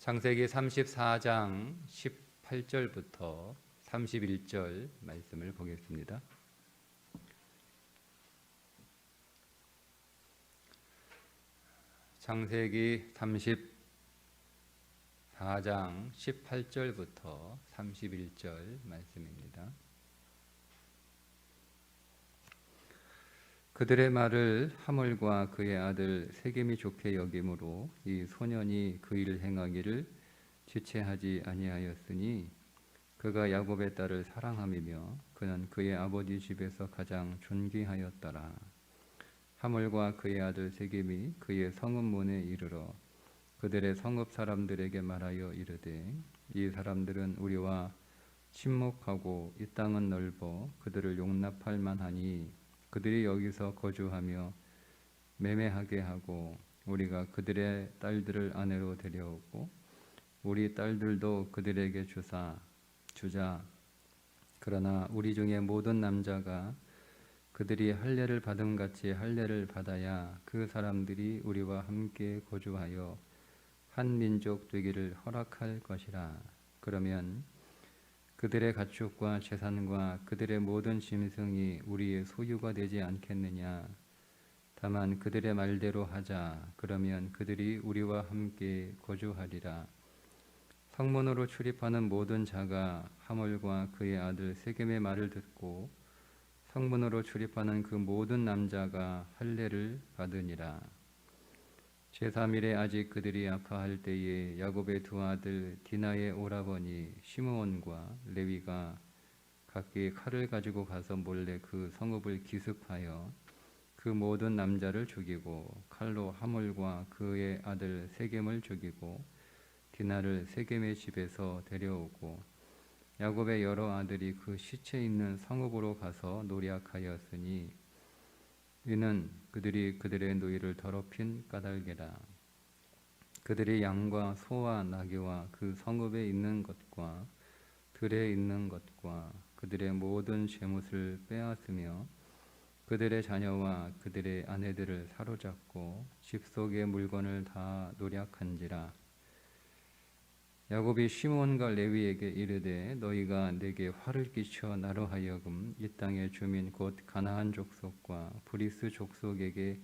창세기 34장 18절부터 31절 말씀을 보겠습니다. 창세기 34장 18절부터 31절 말씀입니다. 그들의 말을 하몰과 그의 아들 세겜이 좋게 여김으로 이 소년이 그 일을 행하기를 지체하지 아니하였으니 그가 야곱의 딸을 사랑함이며 그는 그의 아버지 집에서 가장 존귀하였더라. 하몰과 그의 아들 세겜이 그의 성읍 문에 이르러 그들의 성읍 사람들에게 말하여 이르되 이 사람들은 우리와 친목하고 이 땅은 넓어 그들을 용납할 만하니 그들이 여기서 거주하며 매매하게 하고 우리가 그들의 딸들을 아내로 데려오고 우리 딸들도 그들에게 주자. 그러나 우리 중에 모든 남자가 그들이 할례를 받음같이 할례를 받아야 그 사람들이 우리와 함께 거주하여 한 민족 되기를 허락할 것이라. 그러면 그들의 가축과 재산과 그들의 모든 짐승이 우리의 소유가 되지 않겠느냐. 다만 그들의 말대로 하자. 그러면 그들이 우리와 함께 거주하리라. 성문으로 출입하는 모든 자가 하몰과 그의 아들 세겜의 말을 듣고 성문으로 출입하는 그 모든 남자가 할례를 받으니라. 제3일에 아직 그들이 아파할 때에 야곱의 두 아들 디나의 오라버니 시므온과 레위가 각기 칼을 가지고 가서 몰래 그 성읍을 기습하여 그 모든 남자를 죽이고 칼로 하몰과 그의 아들 세겜을 죽이고 디나를 세겜의 집에서 데려오고 야곱의 여러 아들이 그 시체 있는 성읍으로 가서 노략하였으니 이는 그들이 그들의 노예를 더럽힌 까닭이라. 그들이 양과 소와 나귀와 그 성읍에 있는 것과 들에 있는 것과 그들의 모든 재물을 빼앗으며 그들의 자녀와 그들의 아내들을 사로잡고 집 속의 물건을 다 노략한지라. 야곱이 시므온과 레위에게 이르되 너희가 내게 화를 끼쳐 나로 하여금 이 땅의 주민 곧 가나안 족속과 브리스 족속에게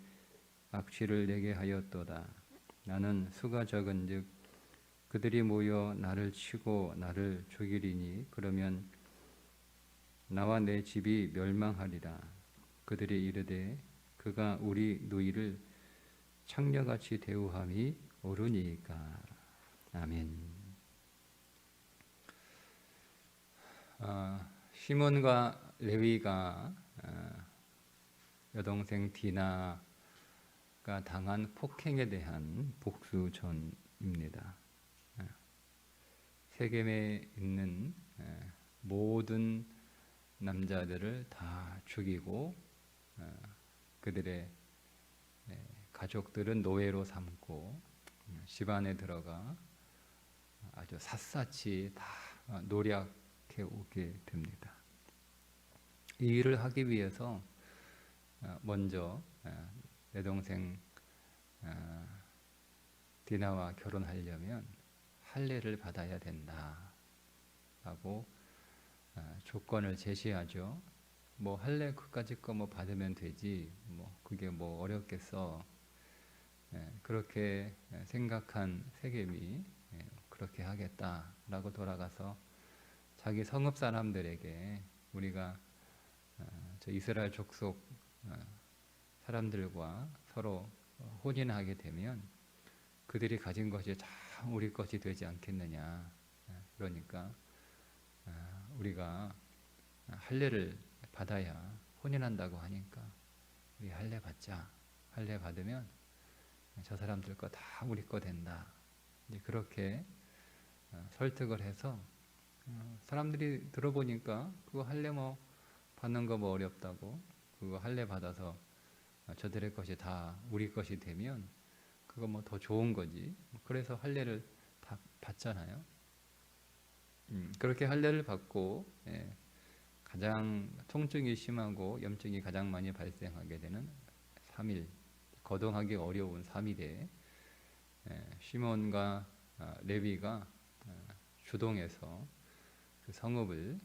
악취를 내게 하였도다. 나는 수가 적은즉 그들이 모여 나를 치고 나를 죽이리니 그러면 나와 내 집이 멸망하리라. 그들이 이르되 그가 우리 누이를 창녀같이 대우함이 옳으니까. 아멘. 시몬과 레위가 여동생 디나가 당한 폭행에 대한 복수전입니다. 세겜에 있는 모든 남자들을 다 죽이고 그들의 가족들은 노예로 삼고 집안에 들어가 아주 샅샅이 다 노략해 오게 됩니다. 이 일을 하기 위해서 먼저 내 동생 디나와 결혼하려면 할례를 받아야 된다라고 조건을 제시하죠. 뭐 할례 그까짓 거 뭐 받으면 되지, 뭐 그게 뭐 어렵겠어. 그렇게 생각한 세겜이 그렇게 하겠다라고 돌아가서 자기 성읍 사람들에게 우리가 저 이스라엘 족속 사람들과 서로 혼인하게 되면 그들이 가진 것이 다 우리 것이 되지 않겠느냐. 그러니까 우리가 할례를 받아야 혼인한다고 하니까 우리 할례 받자. 할례 받으면 저 사람들 거 다 우리 거 된다. 이제 그렇게 설득을 해서 사람들이 들어보니까 그거 할례 뭐 받는 거 뭐 어렵다고, 그거 할례 받아서 저들의 것이 다 우리 것이 되면 그거 뭐 더 좋은 거지. 그래서 할례를 다 받잖아요. 그렇게 할례를 받고 가장 통증이 심하고 염증이 가장 많이 발생하게 되는 3일, 거동하기 어려운 3일에 시몬과 레위가 주동해서 그 성읍을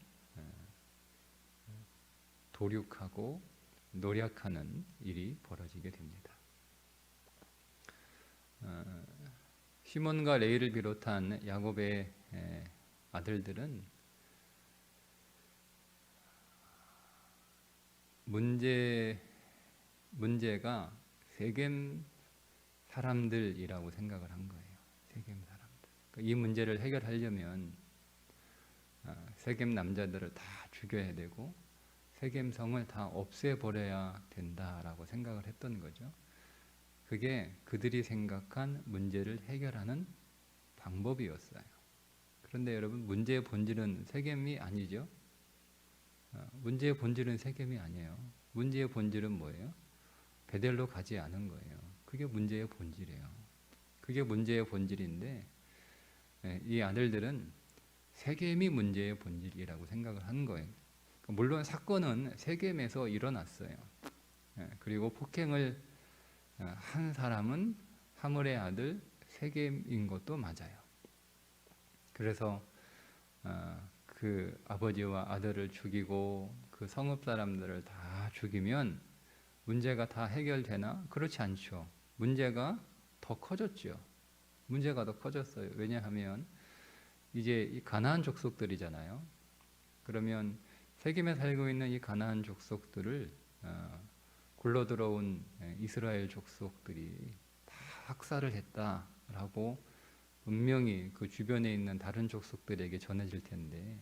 도륙하고 노략하는 일이 벌어지게 됩니다. 시몬과 레위를 비롯한 야곱의 아들들은 문제가 세겜 사람들이라고 생각을 한 거예요. 세겜 사람들. 이 문제를 해결하려면 세겜 남자들을 다 죽여야 되고 세겜 성을 다 없애버려야 된다라고 생각을 했던 거죠. 그게 그들이 생각한 문제를 해결하는 방법이었어요. 그런데 여러분, 문제의 본질은 세겜이 아니죠. 문제의 본질은 세겜이 아니에요. 문제의 본질은 뭐예요? 베델로 가지 않은 거예요. 그게 문제의 본질이에요. 그게 문제의 본질인데 이 아들들은 세겜이 문제의 본질이라고 생각을 한 거예요. 물론 사건은 세겜에서 일어났어요. 그리고 폭행을 한 사람은 하물의 아들 세겜인 것도 맞아요. 그래서 그 아버지와 아들을 죽이고 그 성읍 사람들을 다 죽이면 문제가 다 해결되나? 그렇지 않죠. 문제가 더 커졌죠. 문제가 더 커졌어요. 왜냐하면 이제 이 가나안 족속들이잖아요. 그러면 세겜에 살고 있는 이 가나안 족속들을 굴러 들어온 이스라엘 족속들이 다 학살을 했다라고 분명히 그 주변에 있는 다른 족속들에게 전해질 텐데,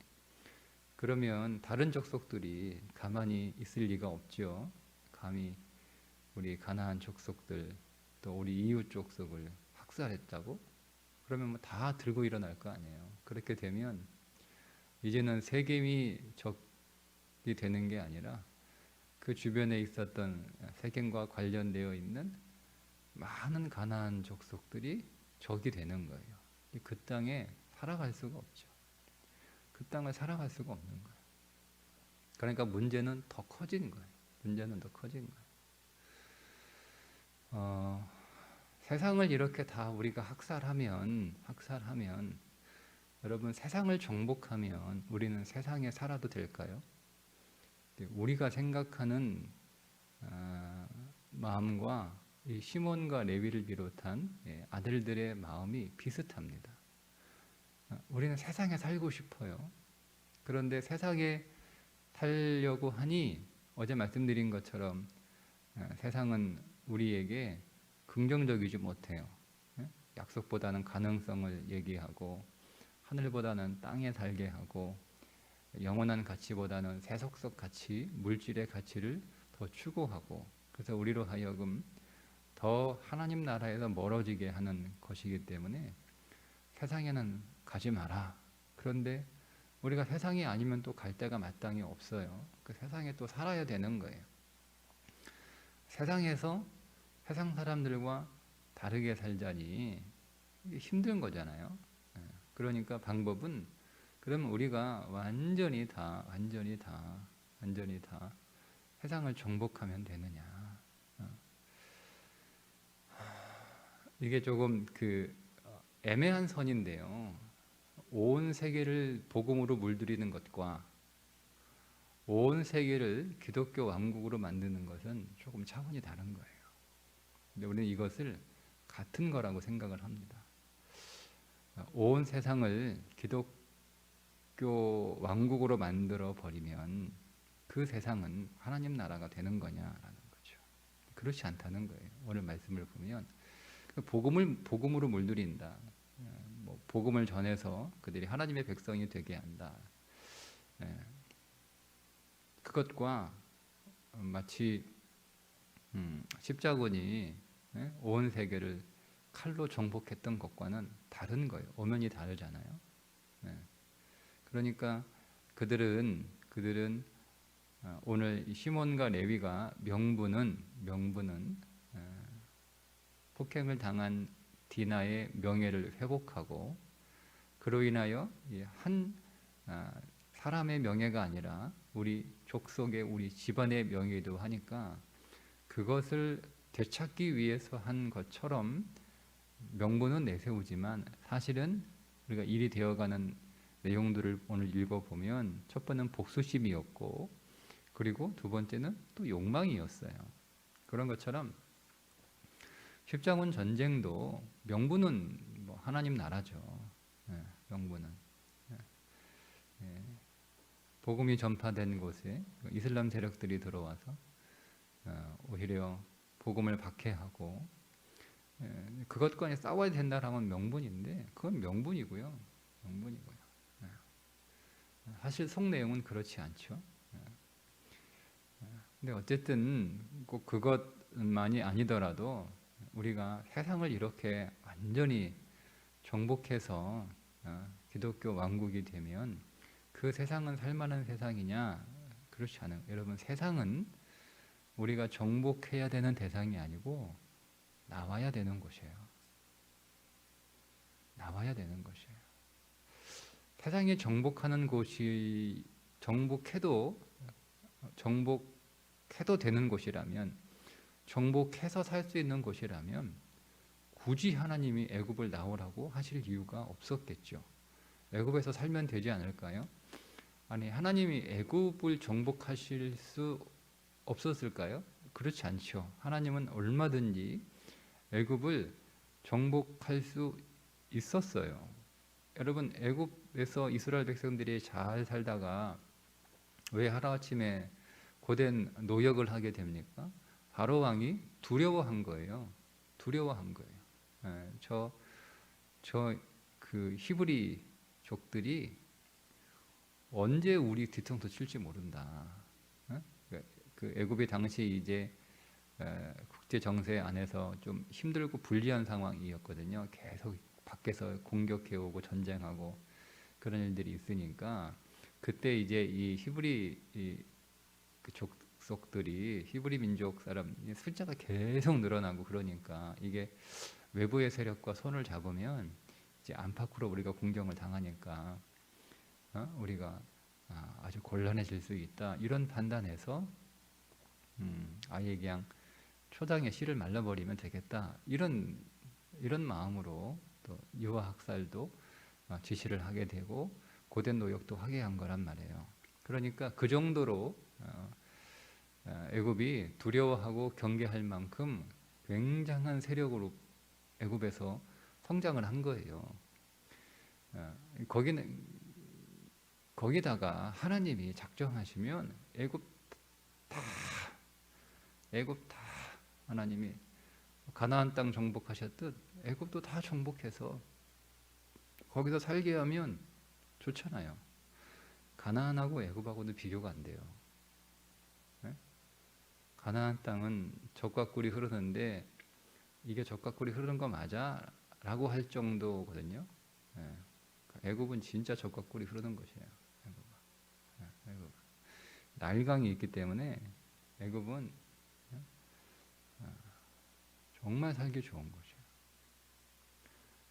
그러면 다른 족속들이 가만히 있을 리가 없죠. 감히 우리 가나안 족속들 또 우리 이웃 족속을 학살했다고? 그러면 뭐 다 들고 일어날 거 아니에요. 그렇게 되면 이제는 세겜이 적이 되는 게 아니라 그 주변에 있었던 세겜과 관련되어 있는 많은 가나안 족속들이 적이 되는 거예요. 그 땅에 살아갈 수가 없죠. 그 땅을 살아갈 수가 없는 거예요. 그러니까 문제는 더 커진 거예요. 문제는 더 커진 거예요. 세상을 이렇게 다 우리가 학살하면 여러분, 세상을 정복하면 우리는 세상에 살아도 될까요? 우리가 생각하는 마음과 이 시몬과 레위를 비롯한 아들들의 마음이 비슷합니다. 우리는 세상에 살고 싶어요. 그런데 세상에 살려고 하니 어제 말씀드린 것처럼 세상은 우리에게 긍정적이지 못해요. 약속보다는 가능성을 얘기하고 하늘보다는 땅에 살게 하고 영원한 가치보다는 세속적 가치, 물질의 가치를 더 추구하고, 그래서 우리로 하여금 더 하나님 나라에서 멀어지게 하는 것이기 때문에 세상에는 가지 마라. 그런데 우리가 세상이 아니면 또 갈 데가 마땅히 없어요. 그 세상에 또 살아야 되는 거예요. 세상에서 세상 사람들과 다르게 살자니 힘든 거잖아요. 그러니까 방법은, 그러면 우리가 완전히 다 세상을 정복하면 되느냐. 이게 조금 애매한 선인데요. 온 세계를 복음으로 물들이는 것과 온 세계를 기독교 왕국으로 만드는 것은 조금 차원이 다른 거예요. 근데 우리는 이것을 같은 거라고 생각을 합니다. 온 세상을 기독교 왕국으로 만들어 버리면 그 세상은 하나님 나라가 되는 거냐라는 거죠. 그렇지 않다는 거예요. 오늘 말씀을 보면 복음으로 물들인다. 복음을 전해서 그들이 하나님의 백성이 되게 한다. 그것과 마치 십자군이 온 세계를 칼로 정복했던 것과는 다른 거예요. 엄연히 다르잖아요. 그러니까 그들은 오늘 시몬과 레위가 명분은 폭행을 당한 디나의 명예를 회복하고, 그로 인하여 한 사람의 명예가 아니라 우리 족속의 우리 집안의 명예도 하니까 그것을 되찾기 위해서 한 것처럼 명분은 내세우지만 사실은 우리가 일이 되어가는 내용들을 오늘 읽어보면 첫 번째는 복수심이었고, 그리고 두 번째는 또 욕망이었어요. 그런 것처럼 십자군 전쟁도 명분은 뭐 하나님 나라죠. 명분은 복음이 전파된 곳에 이슬람 세력들이 들어와서 오히려 복음을 박해하고 그것과 싸워야 된다라면 명분인데, 그건 명분이고요. 명분이고요. 사실 속 내용은 그렇지 않죠. 근데 어쨌든 꼭 그것만이 아니더라도 우리가 세상을 이렇게 완전히 정복해서 기독교 왕국이 되면 그 세상은 살만한 세상이냐? 그렇지 않아요. 여러분, 세상은 우리가 정복해야 되는 대상이 아니고 나와야 되는 곳이에요. 나와야 되는 곳이에요. 세상이 정복하는 곳이 정복해도 되는 곳이라면, 정복해서 살 수 있는 곳이라면 굳이 하나님이 애굽을 나오라고 하실 이유가 없었겠죠. 애굽에서 살면 되지 않을까요? 아니, 하나님이 애굽을 정복하실 수 없었을까요? 그렇지 않죠. 하나님은 얼마든지 애굽을 정복할 수 있었어요. 여러분, 애굽에서 이스라엘 백성들이 잘 살다가 왜 하루아침에 고된 노역을 하게 됩니까? 바로 왕이 두려워한 거예요. 두려워한 거예요. 그 히브리족들이 언제 우리 뒤통수 칠지 모른다. 그 애굽이 당시 이제 국제 정세 안에서 좀 힘들고 불리한 상황이었거든요. 계속 밖에서 공격해오고 전쟁하고 그런 일들이 있으니까, 그때 이제 이 히브리 그 족속들이, 히브리 민족 사람 숫자가 계속 늘어나고, 그러니까 이게 외부의 세력과 손을 잡으면 이제 안팎으로 우리가 공격을 당하니까 우리가 아주 곤란해질 수 있다, 이런 판단에서 아예 그냥 초장에 씨를 말라버리면 되겠다, 이런 마음으로 또 유아 학살도 지시를 하게 되고 고된 노역도 하게 한 거란 말이에요. 그러니까 그 정도로 애굽이 두려워하고 경계할 만큼 굉장한 세력으로 애굽에서 성장을 한 거예요. 거기다가 하나님이 작정하시면 애굽 다 하나님이 가나안 땅 정복하셨듯 애굽도 다 정복해서 거기서 살게 하면 좋잖아요. 가나안하고 애굽하고는 비교가 안 돼요. 가나안 땅은 젖과 꿀이 흐르는데 이게 젖과 꿀이 흐르는 거 맞아? 라고 할 정도거든요. 애굽은 진짜 젖과 꿀이 흐르는 곳이에요. 애굽은. 나일강이 있기 때문에 애굽은 정말 살기 좋은 곳이에요.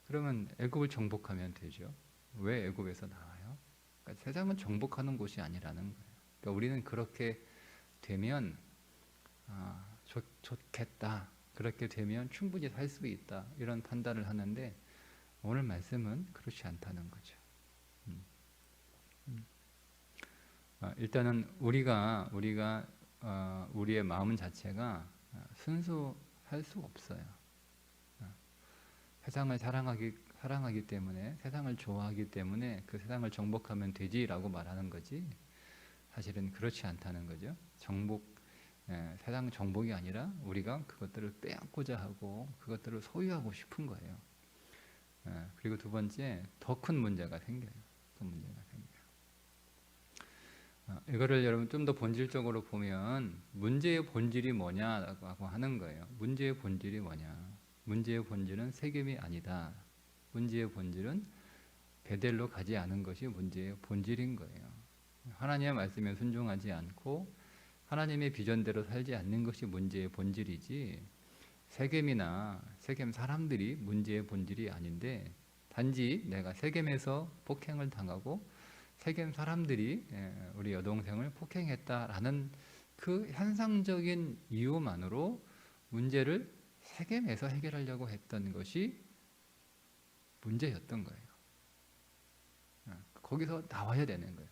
그러면 애굽을 정복하면 되죠. 왜 애굽에서 나와요? 그러니까 세상은 정복하는 곳이 아니라는 거예요. 그러니까 우리는 그렇게 되면 좋겠다, 그렇게 되면 충분히 살 수 있다, 이런 판단을 하는데 오늘 말씀은 그렇지 않다는 거죠. 일단은 우리가 우리의 마음 자체가 순수할 수 없어요. 세상을 사랑하기 때문에, 세상을 좋아하기 때문에 그 세상을 정복하면 되지라고 말하는 거지, 사실은 그렇지 않다는 거죠. 세상 정복이 아니라 우리가 그것들을 빼앗고자 하고 그것들을 소유하고 싶은 거예요. 그리고 두 번째, 더 큰 문제가 생겨요. 이거를 여러분 좀 더 본질적으로 보면 문제의 본질이 뭐냐라고 하는 거예요. 문제의 본질이 뭐냐? 문제의 본질은 세겜이 아니다. 문제의 본질은 베델로 가지 않은 것이 문제의 본질인 거예요. 하나님의 말씀에 순종하지 않고 하나님의 비전대로 살지 않는 것이 문제의 본질이지, 세겜 사람들이 문제의 본질이 아닌데, 단지 내가 세겜에서 폭행을 당하고 세겜 사람들이 우리 여동생을 폭행했다라는 그 현상적인 이유만으로 문제를 세겜에서 해결하려고 했던 것이 문제였던 거예요. 거기서 나와야 되는 거예요.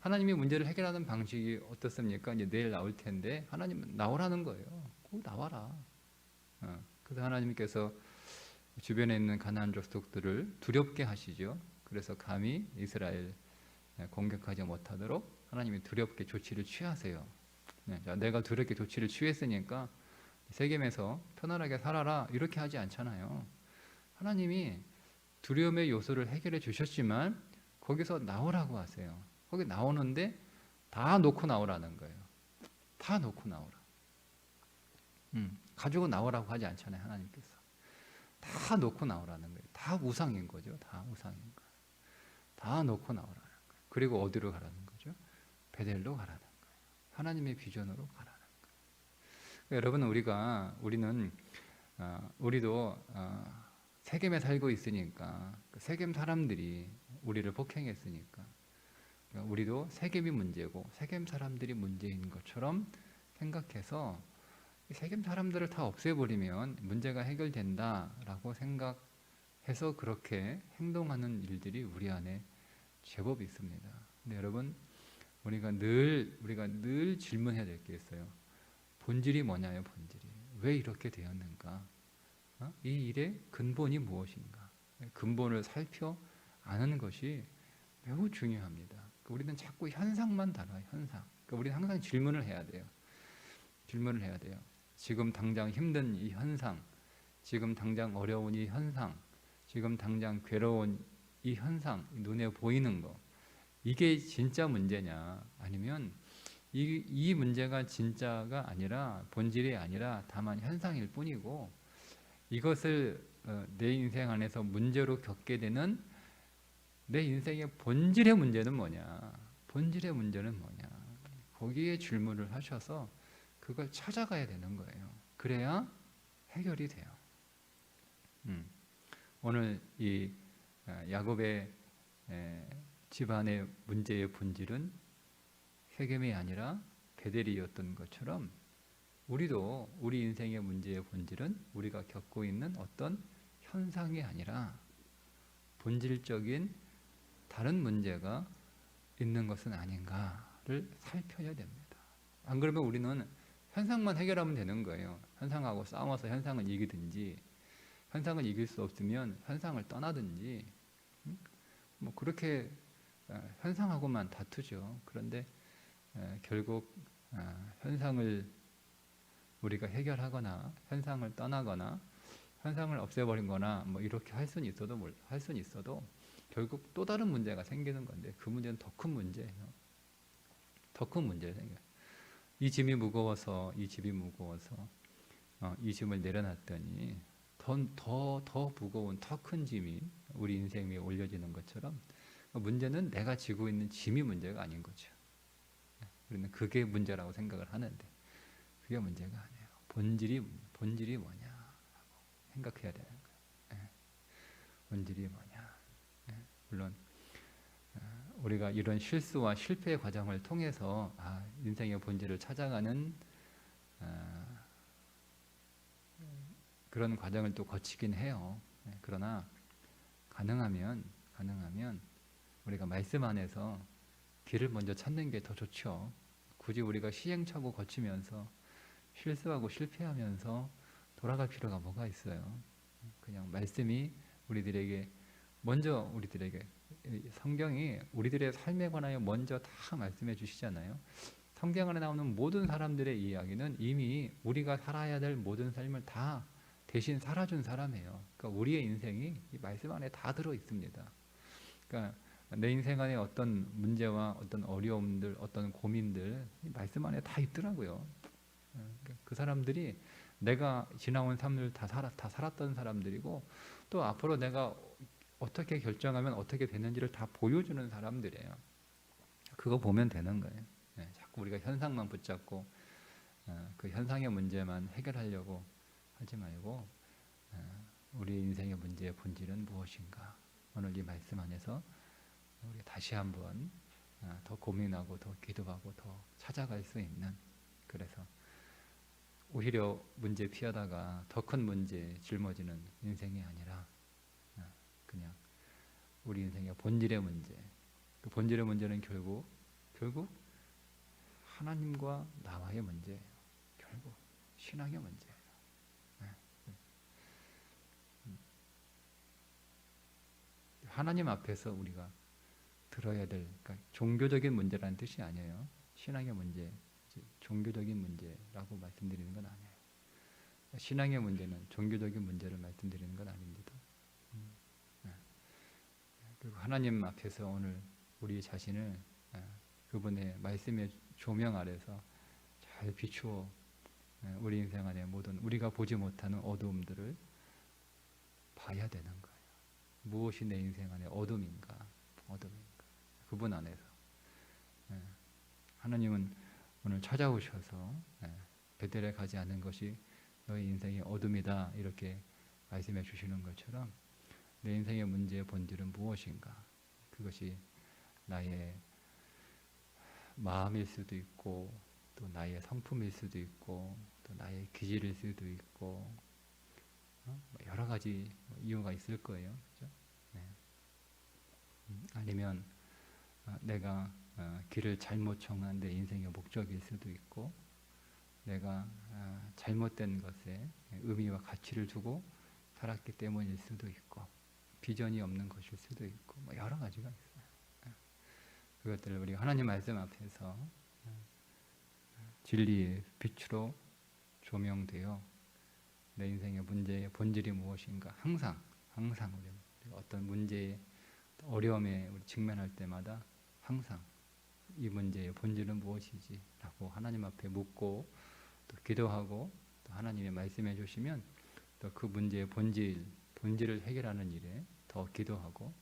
하나님이 문제를 해결하는 방식이 어떻습니까? 이제 내일 나올 텐데 하나님은 나오라는 거예요. 꼭 나와라. 그래서 하나님께서 주변에 있는 가나안 족속들을 두렵게 하시죠. 그래서 감히 이스라엘 공격하지 못하도록 하나님이 두렵게 조치를 취하세요. 자, 내가 두렵게 조치를 취했으니까 세겜에서 편안하게 살아라 이렇게 하지 않잖아요. 하나님이 두려움의 요소를 해결해 주셨지만 거기서 나오라고 하세요. 거기 나오는데 다 놓고 나오라는 거예요. 다 놓고 나오라. 가지고 나오라고 하지 않잖아요. 하나님께서 다 놓고 나오라는 거예요. 다 우상인 거죠. 다 우상인 거예요. 다 놓고 나오라는 거예요. 그리고 어디로 가라는 거죠? 베델로 가라는 거예요. 하나님의 비전으로 가라는 거예요. 여러분 우리도 세겜에 살고 있으니까 세겜 사람들이 우리를 폭행했으니까 우리도 세겜이 문제고 세겜 사람들이 문제인 것처럼 생각해서 세겜 사람들을 다 없애버리면 문제가 해결된다라고 생각해서 그렇게 행동하는 일들이 우리 안에 제법 있습니다. 근데 여러분 우리가 늘 질문해야 될 게 있어요. 본질이 뭐냐요? 본질이 왜 이렇게 되었는가? 이 일의 근본이 무엇인가? 근본을 살펴 아는 것이 매우 중요합니다. 우리는 자꾸 현상만 다뤄요. 현상. 그러니까 우리는 항상 질문을 해야 돼요. 질문을 해야 돼요. 지금 당장 힘든 이 현상, 지금 당장 어려운 이 현상, 지금 당장 괴로운 이 현상, 눈에 보이는 거, 이게 진짜 문제냐? 아니면 이 문제가 진짜가 아니라 본질이 아니라 다만 현상일 뿐이고 이것을 내 인생 안에서 문제로 겪게 되는 내 인생의 본질의 문제는 뭐냐? 본질의 문제는 뭐냐? 거기에 질문을 하셔서 그걸 찾아가야 되는 거예요. 그래야 해결이 돼요. 오늘 이 야곱의 집안의 문제의 본질은 세겜이 아니라 베델이었던 것처럼 우리도 우리 인생의 문제의 본질은 우리가 겪고 있는 어떤 현상이 아니라 본질적인 다른 문제가 있는 것은 아닌가를 살펴야 됩니다. 안 그러면 우리는 현상만 해결하면 되는 거예요. 현상하고 싸워서 현상을 이기든지 현상을 이길 수 없으면 현상을 떠나든지 뭐 그렇게 현상하고만 다투죠. 그런데 결국 현상을 우리가 해결하거나 현상을 떠나거나 현상을 없애버리거나 뭐 이렇게 할 수는 있어도 결국 또 다른 문제가 생기는 건데 그 문제는 더 큰 문제예요. 더 큰 문제가 생겨요. 이 집이 무거워서 이 짐을 내려놨더니 더 무거운 더 큰 짐이 우리 인생 위에 올려지는 것처럼 문제는 내가 지고 있는 짐이 문제가 아닌 거죠. 우리는 그게 문제라고 생각을 하는데 그게 문제가 아니에요. 본질이 뭐냐라고 생각해야 되는 거예요. 본질이 뭐냐. 물론 우리가 이런 실수와 실패의 과정을 통해서 인생의 본질을 찾아가는 그런 과정을 또 거치긴 해요. 그러나 가능하면 우리가 말씀 안에서 길을 먼저 찾는 게 더 좋죠. 굳이 우리가 시행착오 거치면서 실수하고 실패하면서 돌아갈 필요가 뭐가 있어요. 그냥 말씀이 성경이 우리들의 삶에 관하여 먼저 다 말씀해 주시잖아요. 성경 안에 나오는 모든 사람들의 이야기는 이미 우리가 살아야 될 모든 삶을 다 대신 살아준 사람이에요. 그러니까 우리의 인생이 이 말씀 안에 다 들어 있습니다. 그러니까 내 인생 안에 어떤 문제와 어떤 어려움들, 어떤 고민들 이 말씀 안에 다 있더라고요. 그 사람들이 내가 지나온 삶을 다 살았던 사람들이고 또 앞으로 내가 어떻게 결정하면 어떻게 되는지를 다 보여주는 사람들이에요. 그거 보면 되는 거예요. 자꾸 우리가 현상만 붙잡고 그 현상의 문제만 해결하려고 하지 말고 우리 인생의 문제의 본질은 무엇인가. 오늘 이 말씀 안에서 우리 다시 한번 더 고민하고 더 기도하고 더 찾아갈 수 있는, 그래서 오히려 문제 피하다가 더 큰 문제에 짊어지는 인생이 아니라 그냥 우리 인생의 본질의 문제. 그 본질의 문제는 결국 하나님과 나와의 문제예요. 결국 신앙의 문제예요. 네. 하나님 앞에서 우리가 들어야 될, 그러니까 종교적인 문제라는 뜻이 아니에요. 신앙의 문제, 종교적인 문제라고 말씀드리는 건 아니에요. 신앙의 문제는 종교적인 문제를 말씀드리는 건 아닙니다. 그리고 하나님 앞에서 오늘 우리 자신을 그분의 말씀의 조명 아래서 잘 비추어 우리 인생 안에 모든 우리가 보지 못하는 어두움들을 봐야 되는 거예요. 무엇이 내 인생 안에 어둠인가? 그분 안에서 하나님은 오늘 찾아오셔서 베델에 가지 않는 것이 너의 인생의 어둠이다 이렇게 말씀해 주시는 것처럼 내 인생의 문제의 본질은 무엇인가? 그것이 나의 마음일 수도 있고 또 나의 성품일 수도 있고 또 나의 기질일 수도 있고 여러 가지 이유가 있을 거예요. 그렇죠? 네. 아니면 내가 길을 잘못 정한 내 인생의 목적일 수도 있고 내가 잘못된 것에 의미와 가치를 두고 살았기 때문일 수도 있고 비전이 없는 것일 수도 있고 여러 가지가 있어요. 그것들을 우리가 하나님 말씀 앞에서 진리의 빛으로 조명되어 내 인생의 문제의 본질이 무엇인가 항상 우리 어떤 문제의 어려움에 우리 직면할 때마다 항상 이 문제의 본질은 무엇이지? 라고 하나님 앞에 묻고 또 기도하고 또 하나님의 말씀해 주시면 또 그 문제의 본질을 해결하는 일에 더 기도하고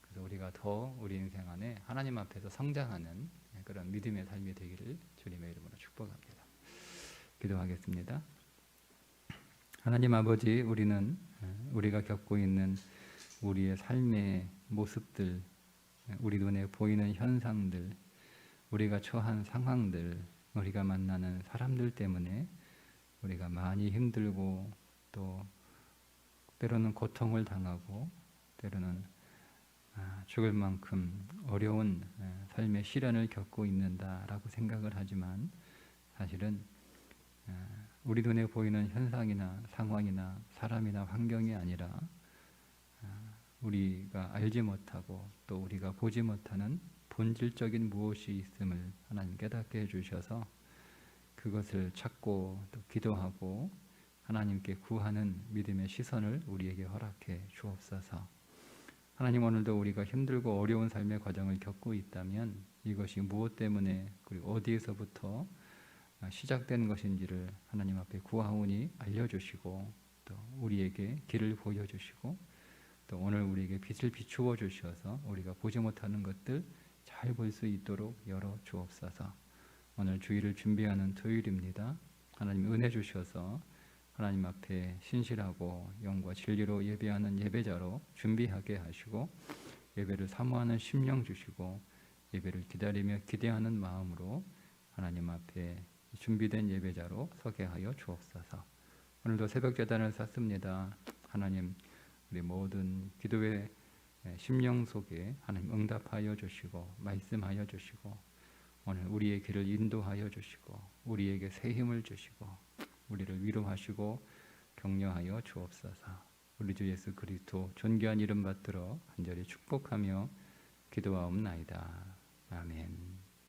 그래서 우리가 더 우리 인생 안에 하나님 앞에서 성장하는 그런 믿음의 삶이 되기를 주님의 이름으로 축복합니다. 기도하겠습니다. 하나님 아버지, 우리는 우리가 겪고 있는 우리의 삶의 모습들, 우리 눈에 보이는 현상들, 우리가 처한 상황들, 우리가 만나는 사람들 때문에 우리가 많이 힘들고 또 때로는 고통을 당하고 때로는 죽을 만큼 어려운 삶의 시련을 겪고 있는다라고 생각을 하지만 사실은 우리 눈에 보이는 현상이나 상황이나 사람이나 환경이 아니라 우리가 알지 못하고 또 우리가 보지 못하는 본질적인 무엇이 있음을 하나님 깨닫게 해주셔서 그것을 찾고 또 기도하고 하나님께 구하는 믿음의 시선을 우리에게 허락해 주옵소서. 하나님, 오늘도 우리가 힘들고 어려운 삶의 과정을 겪고 있다면 이것이 무엇 때문에 그리고 어디에서부터 시작된 것인지를 하나님 앞에 구하오니 알려주시고 또 우리에게 길을 보여주시고 또 오늘 우리에게 빛을 비추어 주셔서 우리가 보지 못하는 것들 잘 볼 수 있도록 열어 주옵소서. 오늘 주일을 준비하는 토요일입니다. 하나님 은혜 주셔서 하나님 앞에 신실하고 영과 진리로 예배하는 예배자로 준비하게 하시고 예배를 사모하는 심령 주시고 예배를 기다리며 기대하는 마음으로 하나님 앞에 준비된 예배자로 서게 하여 주옵소서. 오늘도 새벽 제단을 샀습니다. 하나님, 우리 모든 기도의 심령 속에 하나님 응답하여 주시고 말씀하여 주시고 오늘 우리의 길을 인도하여 주시고 우리에게 새 힘을 주시고 우리를 위로하시고 격려하여 주옵소서. 우리 주 예수 그리스도 존귀한 이름 받들어 간절히 축복하며 기도하옵나이다. 아멘.